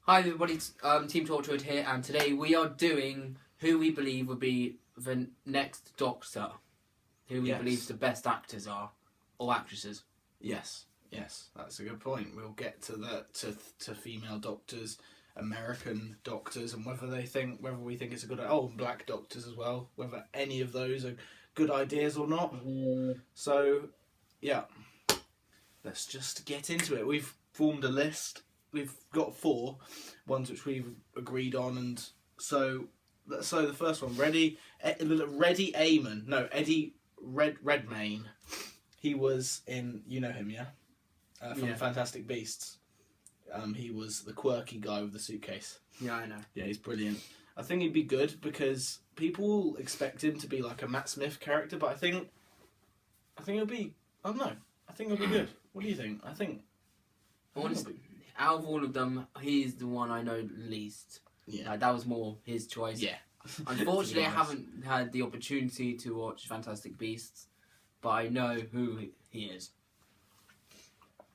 Hi everybody, it's Team Torchwood here, and today we are doing who we believe will be the next Doctor. Who we believe the best actors are, or actresses. Yes, that's a good point. We'll get to that to female doctors, American doctors, and whether we think it's a good black doctors as well, whether any of those are good ideas or not. So, yeah, let's just get into it. We've formed a list. We've got 4 ones which we've agreed on, and so the first one, Eddie Redmayne. He was in, you know him, yeah, from Fantastic Beasts. He was the quirky guy with the suitcase. Yeah, I know. Yeah, he's brilliant. I think he'd be good because people expect him to be like a Matt Smith character, but I think he'll be. I don't know. I think he'll be good. What do you think? Out of all of them, he's the one I know least. Yeah, like, that was more his choice. Yeah. Unfortunately, I haven't had the opportunity to watch Fantastic Beasts, but I know who he is.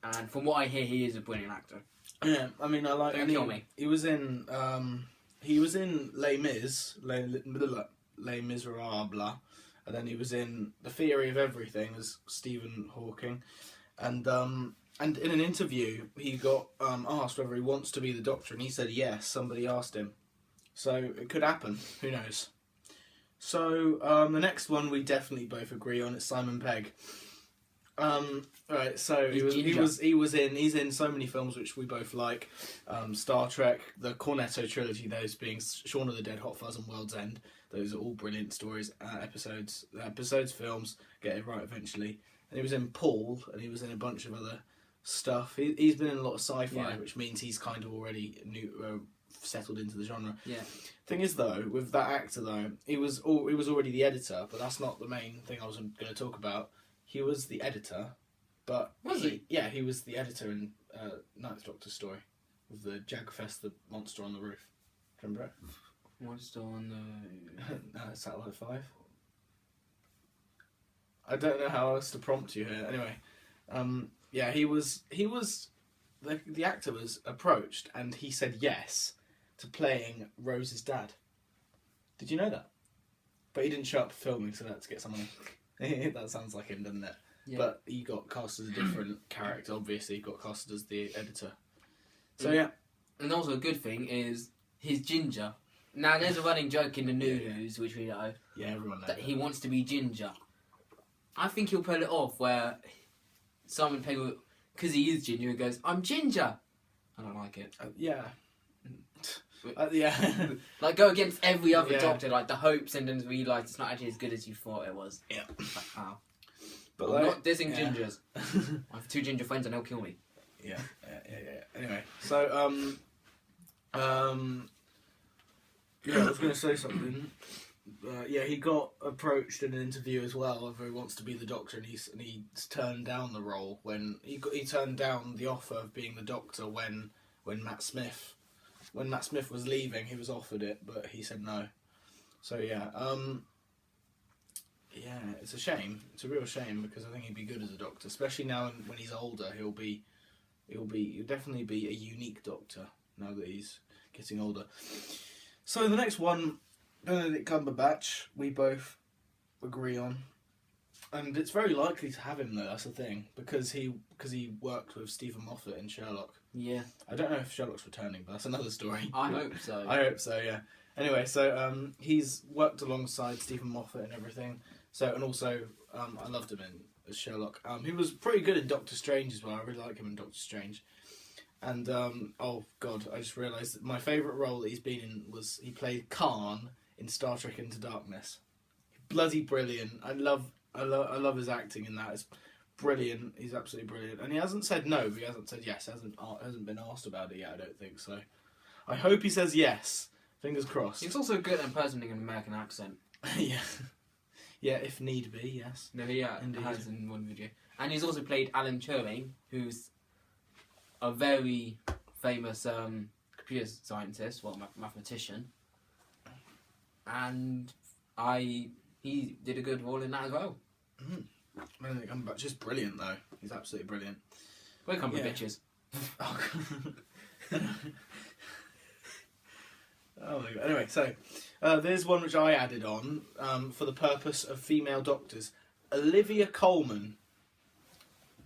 And from what I hear, he is a brilliant actor. Yeah, I mean, I like. Don't kill me. He was in. Les Mis, Les Miserables, and then he was in The Theory of Everything as Stephen Hawking, and in an interview he got asked whether he wants to be the Doctor, and he said yes. Somebody asked him, so it could happen. Who knows? So the next one we definitely both agree on. It's Simon Pegg. Right, so he's in so many films which we both like. Star Trek, the Cornetto trilogy, those being Shaun of the Dead, Hot Fuzz and World's End. Those are all brilliant stories, episodes, films. Get it right eventually. And he was in Paul, and he was in a bunch of other stuff. He's been in a lot of sci-fi, which means he's kind of already settled into the genre. Yeah. Thing is, though, with that actor, though, he was already the editor, but that's not the main thing I was going to talk about. He was the editor, but... Was he? Yeah, he was the editor in Ninth Doctor story, with the Jagfest, the monster on the roof. Remember it? Monster on the... Satellite 5. I don't know how else to prompt you here. Anyway, yeah, he was... The actor was approached, and he said yes to playing Rose's dad. Did you know that? But he didn't show up for filming, so that's to get someone... That sounds like him, doesn't it? Yeah. But he got cast as a different character, obviously. He got casted as the editor. So, yeah. And also a good thing is he's ginger. Now, there's a running joke in the news, which we know. Yeah, everyone knows that he wants to be ginger. I think he'll pull it off where Simon Pegg, because he is ginger, he goes, "I'm ginger." I don't like it. Yeah. Yeah. Like, go against every other Doctor, like the hopes, and then realise it's not actually as good as you thought it was. Yeah. Like, wow. But I'm not dissing gingers. I have 2 ginger friends and they'll kill me. Yeah. Anyway, so yeah, I was going to say something. Yeah, he got approached in an interview as well whether he wants to be the Doctor, and he's turned down the role when he turned down the offer of being the Doctor when Matt Smith was leaving. He was offered it, but he said no. So yeah, yeah, it's a shame. It's a real shame because I think he'd be good as a Doctor, especially now when he's older. He'll definitely be a unique Doctor now that he's getting older. So the next one, Benedict Cumberbatch, we both agree on, and it's very likely to have him though. That's the thing, because he worked with Stephen Moffat in Sherlock. Yeah. I don't know if Sherlock's returning, but that's another story. I hope so. I hope so. Yeah. Anyway, so he's worked alongside Stephen Moffat and everything. So, and also, I loved him as Sherlock. He was pretty good in Doctor Strange as well. I really like him in Doctor Strange. And, oh God, I just realised that my favourite role that he's been in was he played Khan in Star Trek Into Darkness. Bloody brilliant. I love his acting in that. It's brilliant. He's absolutely brilliant. And he hasn't said no, but he hasn't said yes. Hasn't been asked about it yet, I don't think. So, I hope he says yes. Fingers crossed. He's also good at impersonating an American accent. Yeah. Yeah, if need be, yes. No, yeah, indeed. Has in one video. And he's also played Alan Turing, who's a very famous computer scientist, mathematician. And he did a good role in that as well. Benedict Cumberbatch is brilliant, though. He's absolutely brilliant. Welcome, bitches. Oh my God. Anyway, so there's one which I added on for the purpose of female doctors. Olivia Colman.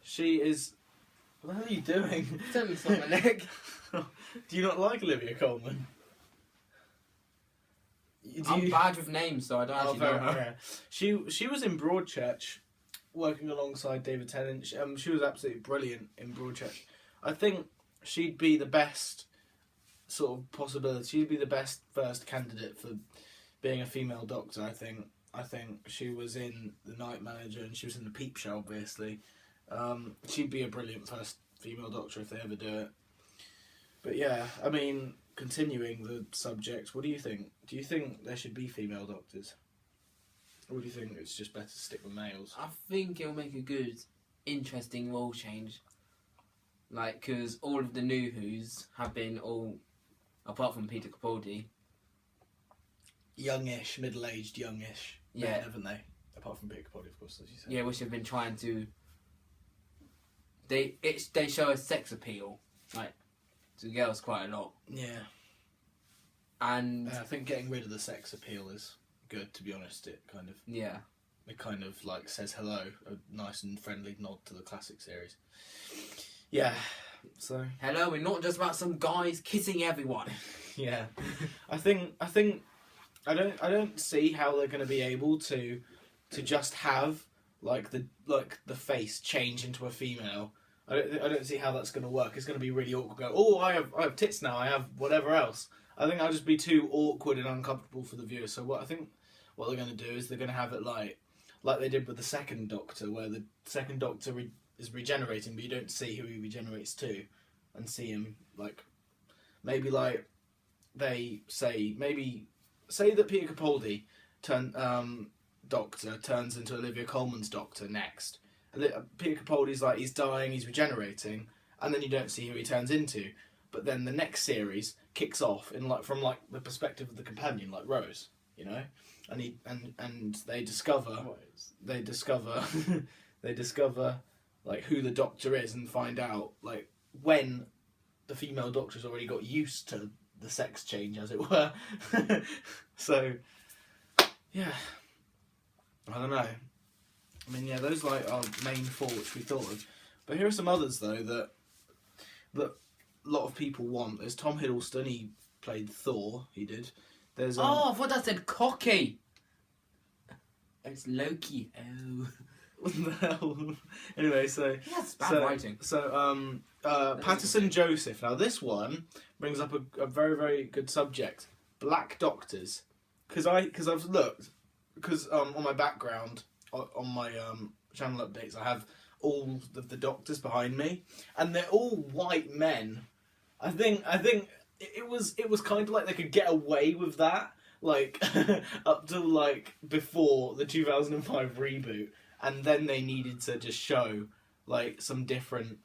She is. What the hell are you doing? Tell me something, Nick. Do you not like Olivia Colman? I'm bad with names, so I don't actually know her. Yeah. She was in Broadchurch, working alongside David Tennant. She was absolutely brilliant in Broadchurch. I think she'd be the best sort of possibility. She'd be the best first candidate for being a female doctor. I think she was in The Night Manager and she was in The Peep Show, obviously. She'd be a brilliant first female doctor if they ever do it. But yeah, I mean, continuing the subject, what do you think? Do you think there should be female doctors? Or do you think it's just better to stick with males? I think it'll make a good, interesting role change. Like, because all of the new Who's have been all, apart from Peter Capaldi. Youngish, middle-aged, youngish. Yeah. Men, haven't they? Apart from Peter Capaldi, of course, as you said. Yeah, which have been trying to... They show a sex appeal, like, to girls quite a lot. Yeah. And... I think getting rid of the sex appeal is good, to be honest. It kind of... Yeah. It kind of, like, says hello. A nice and friendly nod to the classic series. Yeah, so... Hello, we're not just about some guys kissing everyone. Yeah. I don't see how they're going to be able to just have the face change into a female. I don't see how that's going to work. It's going to be really awkward. Go, oh, I have tits now. I have whatever else. I think that'll just be too awkward and uncomfortable for the viewer. So what they're going to do is they're going to have it like they did with the second Doctor, where the second Doctor is regenerating, but you don't see who he regenerates to, and see him maybe they say that Peter Capaldi Doctor turns into Olivia Colman's Doctor next. And Peter Capaldi's he's dying, he's regenerating, and then you don't see who he turns into. But then the next series kicks off in from the perspective of the companion, like Rose, you know, and they discover who the Doctor is and find out when the female Doctor's already got used to the sex change, as it were. So, yeah, I don't know. I mean, yeah, those our main four which we thought of. But here are some others though that a lot of people want. There's Tom Hiddleston. He played Thor. He did. There's I thought that said cocky. It's Loki. Oh. What the hell? Anyway, so that's bad writing. So Patterson Joseph. Now this one brings up a very, very good subject. Black Doctors. Because I've looked on my background on my channel updates I have all of the Doctors behind me, and they're all white men. I think it was kind of like they could get away with that up to before the 2005 reboot. And then they needed to just show some different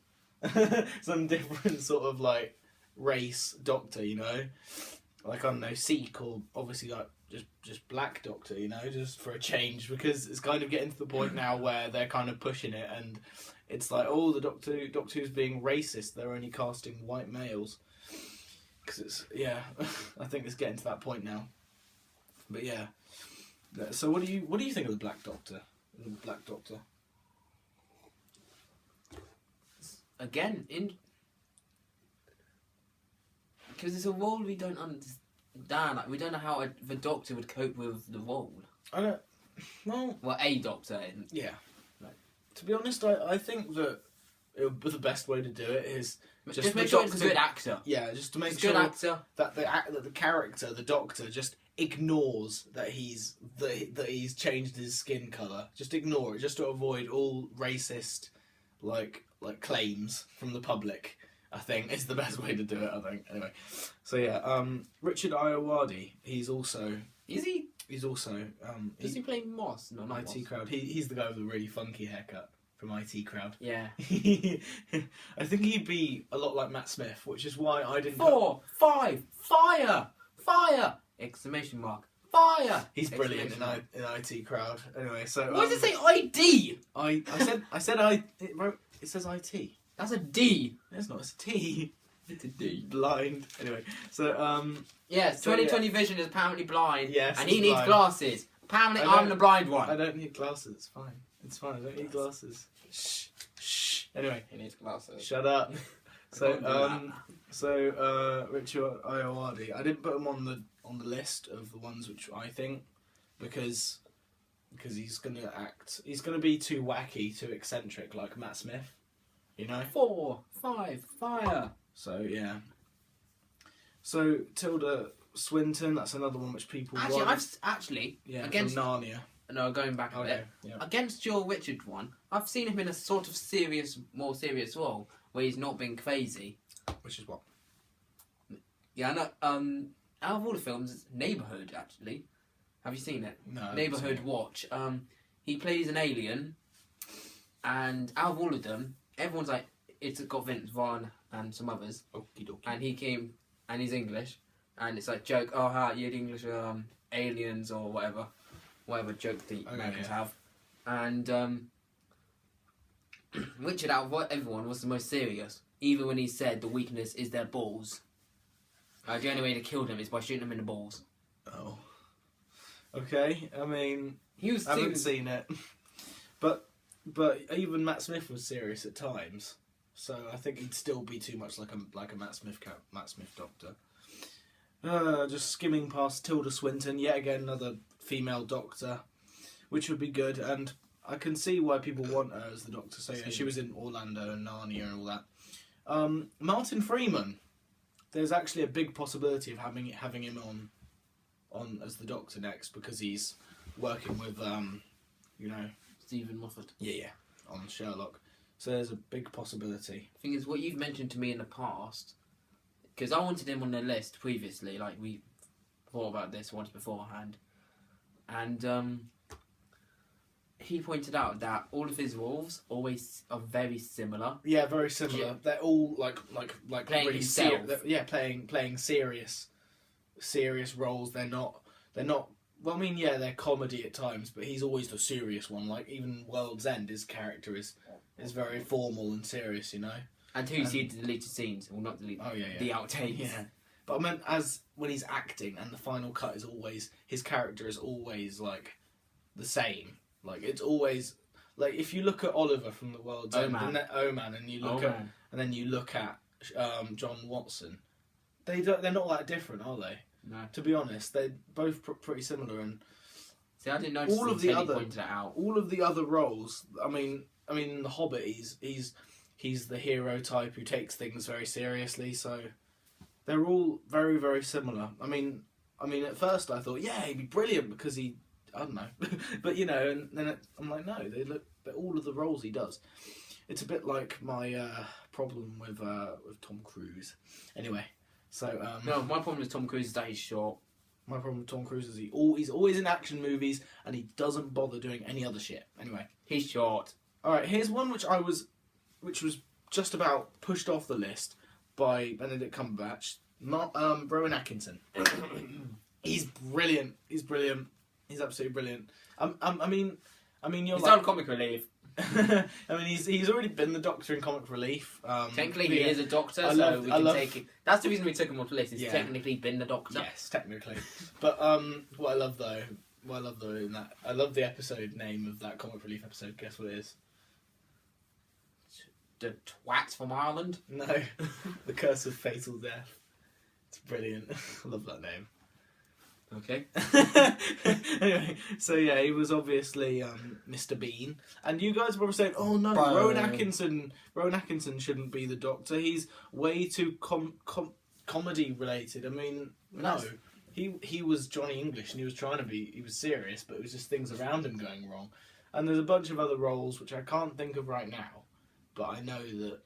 sort of race Doctor, you know, I don't know, Sikh, or obviously just Black Doctor, you know, just for a change, because it's kind of getting to the point now where they're kind of pushing it, and it's the Doctor Who's being racist. They're only casting white males because I think it's getting to that point now. But yeah, so what do you think of the Black Doctor? Black Doctor. Again, because it's a role we don't understand. We don't know how the Doctor would cope with the role. I don't. Well, a Doctor. Yeah. To be honest, I think that the best way to do it is just make sure it's a good actor. Yeah, just to make sure that the character, the Doctor, just ignores that he's changed his skin colour. Just ignore it, just to avoid all racist claims from the public. I think is the best way to do it. I think anyway. So yeah, Richard Ayoade. He's also. Is he? He's also. Does he play Moss? No, not IT Moss. Crowd. He's the guy with the really funky haircut from IT Crowd. Yeah. I think he'd be a lot like Matt Smith, which is why I didn't. 4, 5, fire! Fire! Exclamation mark. Fire! He's brilliant in IT Crowd. Anyway, so why does it say ID? I said it says IT. That's a D. It's not. It's a T. blind. Anyway, so Yes, So, 2020 vision is apparently blind. Yes, and it's he needs blind. glasses. Apparently, I I'm the blind one. I don't need glasses. It's fine. It's fine. I don't need glasses. Shh. Shh. Anyway, He needs glasses. shut up. I So can't do that. Richard Ayoade, I didn't put him on the list of the ones which I think because he's gonna be too wacky, too eccentric like Matt Smith, you know. 4, 5, fire. So yeah. So Tilda Swinton, that's another one which people Actually, want. I've Against from Narnia. No, going back a bit. Yeah. Against your Richard one, I've seen him in a sort of more serious role where he's not being crazy. Which is what? Yeah, I know. Out of all the films, it's Neighbourhood actually. Have you seen it? No. I haven't Neighbourhood seen Watch. He plays an alien, and out of all of them, everyone's like, it's got Vince Vaughn and some others, it. Okie dokie. and he came, and he's English, and it's like joke, oh, ha, you're English, aliens or whatever joke the Americans have, and Richard out of everyone was the most serious, even when he said the weakness is their balls. The only way to kill them is by shooting them in the balls. Oh. Okay. I mean, He was I haven't seen it, but even Matt Smith was serious at times, so I think he'd still be too much like a Matt Smith doctor. Just skimming past Tilda Swinton, yet again another female doctor, which would be good, and I can see why people want her as the doctor. So yeah, she was in Orlando and Narnia and all that. Martin Freeman, there's actually a big possibility of having him on as the doctor next because he's working with Stephen Moffat. Yeah, on Sherlock. So there's a big possibility. The thing is, what you've mentioned to me in the past, because I wanted him on the list previously, like we thought about this once beforehand, and he pointed out that all of his roles always are very similar. Yeah, very similar. Yeah. They're all like Playing really himself. playing serious roles. They're not. Well, I mean, yeah, they're comedy at times, but he's always the serious one. Like even World's End, his character is very formal and serious, you know. And who see the deleted scenes, well, not deleted, the outtakes. Yeah, but I meant as when he's acting, and the final cut is always his character is always like the same. Like it's always like if you look at Oliver from the World's End, and then you look at John Watson, they're not that different, are they? No. To be honest, they're both pretty similar, and see, I didn't notice all of until the he other pointed it out. all of the other roles. I mean, The Hobbit, he's the hero type who takes things very seriously. So they're all very, very similar. I mean, at first I thought, yeah, he'd be brilliant because I don't know, but you know, and then I'm like, no, but all of the roles he does. It's a bit like my problem with Tom Cruise. Anyway. So No, my problem with Tom Cruise is that he's short. My problem with Tom Cruise is he's always in action movies and he doesn't bother doing any other shit. Anyway, He's short. all right. Here's one which was just about pushed off the list by Benedict Cumberbatch. Not Rowan Atkinson. He's brilliant. He's brilliant. He's absolutely brilliant. I mean, you're He's like, on comic relief. I mean, he's already been the Doctor in Comic Relief. Technically, he is a doctor, so we can take it. That's the reason we took him off the list. He's technically been the doctor. Yes, technically. But what I love though in that, I love the episode name of that Comic Relief episode. Guess what it is? The twats from Ireland. No, The Curse of Fatal Death. It's brilliant. I love that name. Okay. Anyway, so yeah, he was obviously Mr. Bean, and you guys were saying, "Oh no, Bro. Rowan Atkinson shouldn't be the Doctor. He's way too comedy related." I mean, no, he was Johnny English, and he was trying to be. He was serious, but it was just things around him going wrong. And there's a bunch of other roles which I can't think of right now, but I know that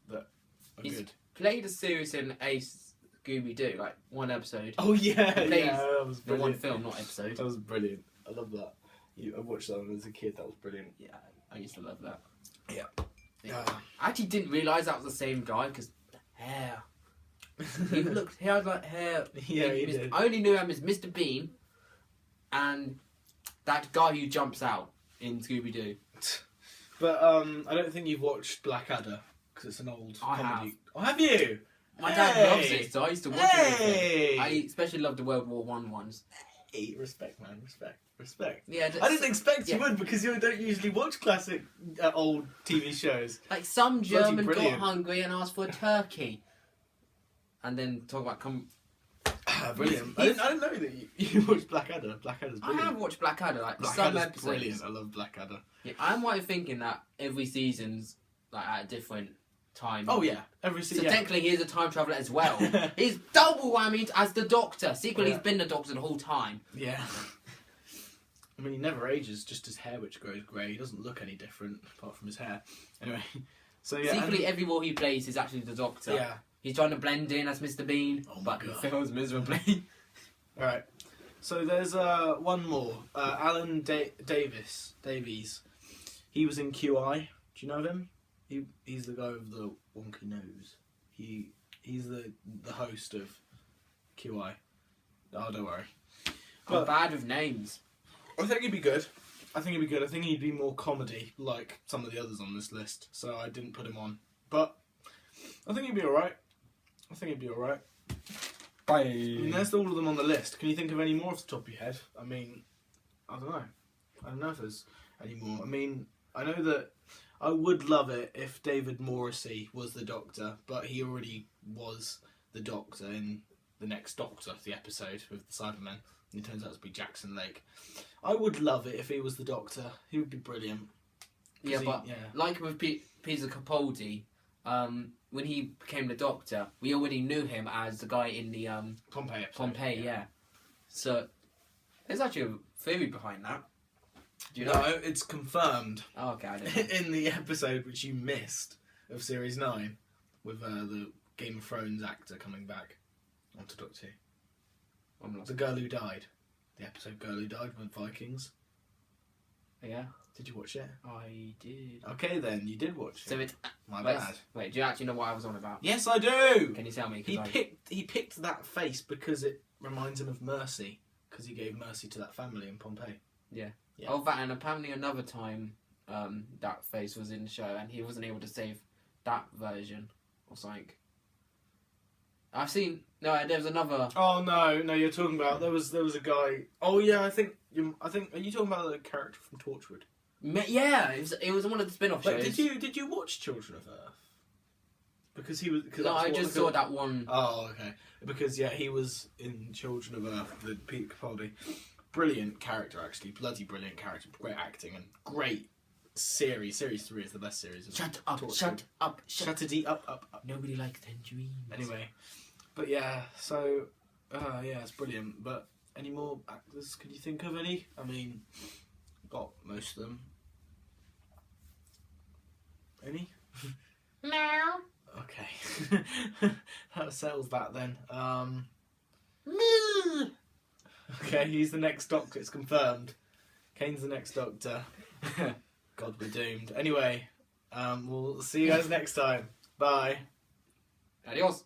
that are He's good. played a series in Ace Scooby-Doo, like one episode. Oh yeah, plays that was The one brilliant. film, not episode. That was brilliant. I love that. I watched that when I was a kid. That was brilliant. Yeah, I used to love that. Yeah. I actually didn't realise that was the same guy because hair. He had like hair. Yeah, he did. I only knew him as Mr. Bean and that guy who jumps out in Scooby-Doo. But I don't think you've watched Blackadder. because it's an old I comedy. Oh, have you? My dad loves it, so I used to watch Hey! everything. I especially loved the World War One ones. Hey, respect, man. Respect. Yeah, I didn't expect you would because you don't usually watch classic old TV shows. Like some German got brilliant. hungry and asked for a turkey, and then talk about Brilliant. I didn't know that you watched Blackadder. Blackadder's I brilliant. have watched Blackadder, like some Blackadder's episodes. brilliant. I love Blackadder. Yeah, I'm quite thinking that every season's like at a different time. Oh yeah, every So season. technically, he's a time traveler as well. He's double whammied as the Doctor. Secretly, Yeah. he's been the Doctor the whole time. Yeah. I mean, he never ages, just his hair which grows grey. He doesn't look any different apart from his hair. Anyway, so yeah. Secretly, every role he plays is actually the Doctor. Yeah. He's trying to blend in as Mr. Bean, Oh my but he God. fails miserably. Alright. So there's one more. Alan Davies. He was in QI. Do you know him? He's the guy with the wonky nose. He's the host of QI. Oh, don't worry. I'm bad with names. I think he'd be good. I think he'd be more comedy, like some of the others on this list. So I didn't put him on. But I think he'd be alright. Bye. I mean, there's all of them on the list. Can you think of any more off the top of your head? I mean, I don't know. I don't know if there's any more. I mean, I know that I would love it if David Morrissey was the Doctor, but he already was the Doctor in the next Doctor, the episode with the Cybermen. And it turns out to be Jackson Lake. I would love it if he was the Doctor. He would be brilliant. Yeah, but like with Peter Capaldi, when he became the Doctor, we already knew him as the guy in the Pompeii episode. Pompeii, yeah. So there's actually a theory behind that. Do you know? No, it's confirmed. Oh, okay, I don't know. In the episode which you missed of Series 9 with the Game of Thrones actor coming back onto Doctor Who. I'm lost. The girl who died. The episode Girl Who Died with Vikings. Yeah, Did you watch it? I did. Okay then, you did watch it. So it's My wait, bad. Wait, do you actually know what I was on about? Yes, I do! Can you tell me? 'Cause He picked that face because it reminds him of Mercy. Because he gave Mercy to that family in Pompeii. Yeah. Oh, that, and apparently another time that face was in the show and he wasn't able to save that version or something. I've seen... No, there was another... Oh no, you're talking about there was a guy. Oh yeah, I think are you talking about the character from Torchwood? Yeah, it was one of the spin-off Like, shows. did you watch Children of Earth? Because he was. Cause No, that's I what just the- saw that one. Oh, okay. Because yeah, he was in Children of Earth, the Peter Capaldi. Brilliant character, actually. Bloody brilliant character. Great acting and great series. Series 3 is the best series. Of Shut up, Torchwood. shut up, shut up. Shut it up. Nobody likes tangerines. Anyway, but yeah, so yeah, it's brilliant. But any more actors? Can you think of any? I mean, got most of them. Any? No. Okay, that settles that then. Okay, he's the next Doctor. It's confirmed. Kane's the next Doctor. God, we're doomed. Anyway, we'll see you guys next time. Bye. Adios.